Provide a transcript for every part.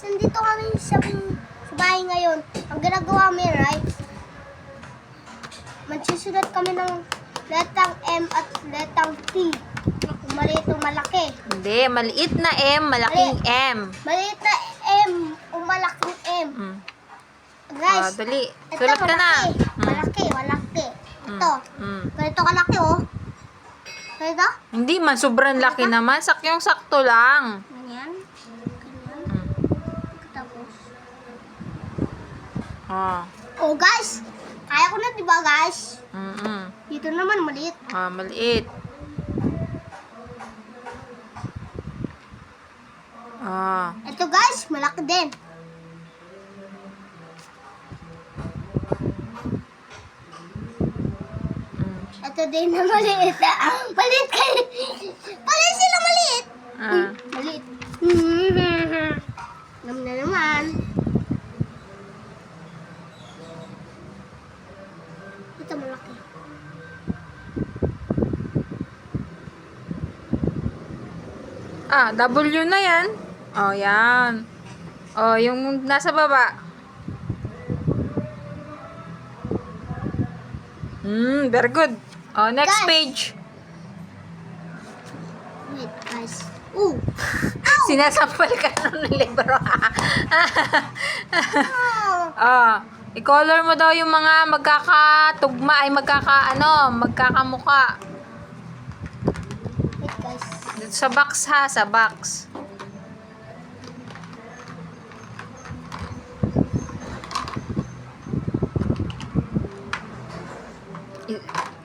nandito kami sa bahay ngayon. Ang ginagawa mo right? Magsusulat kami ng letang M at letang T. Kung maliit o malaki. Hindi, maliit na M, malaking M. Maliit na M o malaking M. Guys, Dali. ito Sulat ka na. malaki. Malaki. Ito. Mm. Ganito kalaki, oh. Ganito? Hindi man, sobrang laki naman. Sakyong sakto lang. Ganyan. Ganyan. Tapos. Oh, guys. Kaya ko na, di ba, guys? Dito naman, maliit. Maliit. Ito, guys, malaki din. Ito din na maliit. Maliit kayo. Pareho sila maliit. Maliit. Nam na naman. Ito malaki. W na yan. Yan. Yung nasa baba. Very good. Next Guys. page. Wait, guys. Sinasampal ka ng libro. I-color mo daw yung mga magkakatugma ay magkakamuka. Wait, guys. Dito sa box ha, sa box.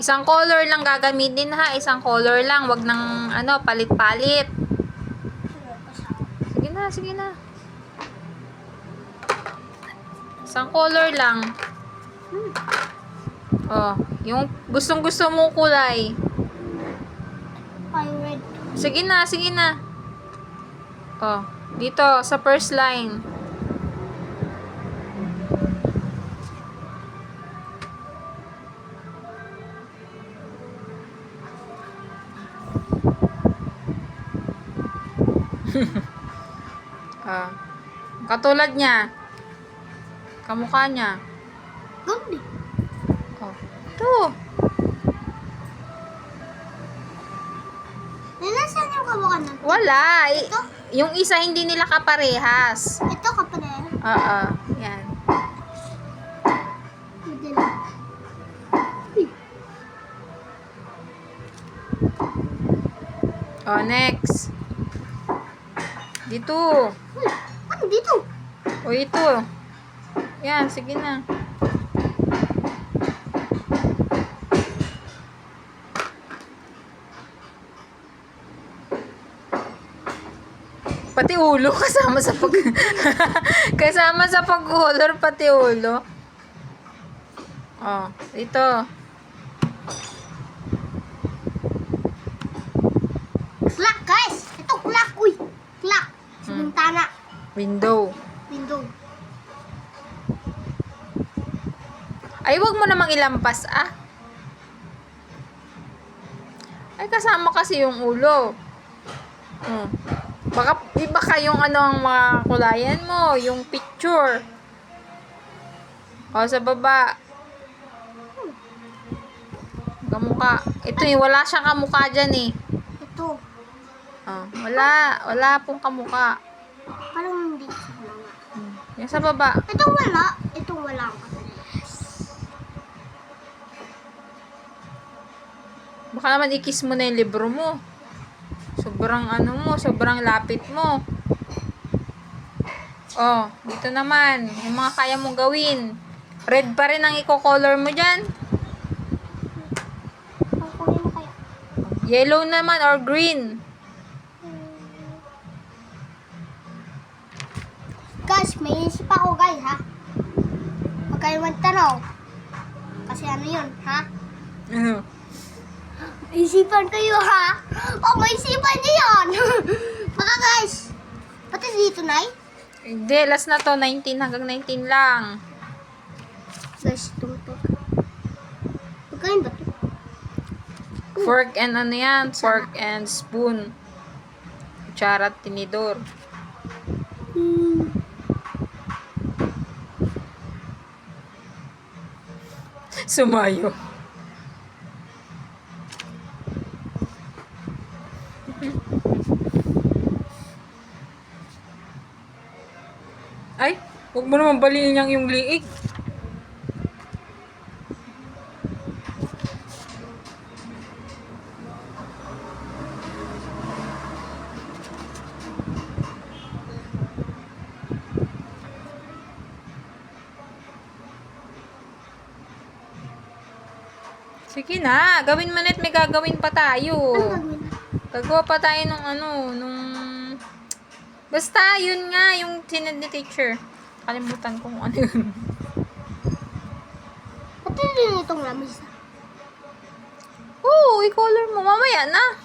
Isang color lang gagamitin ha, isang color lang, wag nang palit-palit. Sige na. Isang color lang. Yung gustong-gusto mong kulay. Red. Sige na. Dito sa first line. Katulad niya. Kamukha niya. Ganda. Ito. Nasaan yung kamukha na? Wala. Ito? Yung isa hindi nila kaparehas. Ito kapatid. Yan. Next. Dito. Ano dito? Ito. Yan, sige na. Pati ulo kasama sa kasama sa pag-color pati ulo. Ito. Clock, guys. Ito clock. Uy, clock. Sa bintana. Window. Ay, wag mo namang ilampas, Ay, kasama kasi yung ulo. Baka iba kayong ang mga kulayan mo, yung picture. Sa baba. Kamukha. Ito wala siyang kamukha dyan Ito. Wala pong kamukha. Parang hindi siya mga. Yan sa baba. Ito wala. Ito wala ang kaparehas. Baka naman i-kiss mo na yung libro mo. Sobrang lapit mo. Dito naman, yung mga kaya mong gawin. Red pa rin ang i-color mo dyan. Ang kaya. Yellow naman or green. Guys, may isip ako guys, ha? Huwag kayo magtanong. Kasi yun, ha? Isipan kayo, ha? May isipan niyo yun. Baka guys, pati dito, Nay? Hindi, last na to. 19 hanggang 19 lang. Guys, ito. Pagkain ba ito? Fork and fork and spoon. Kutsara at tinidor. Sumayo. Ay, huwag mo naman baliin yung liig. Sige na, gawin mo net, may gagawin pa tayo. Ano gagawin na? Gagawa pa tayo nung basta, yun nga, yung sinad ni teacher. Kalimutan ko kung ano yun. Ba't din itong lamisa? Oo, i-color mo. Mamaya na.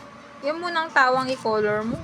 Yan mo nang tawang i-color mo.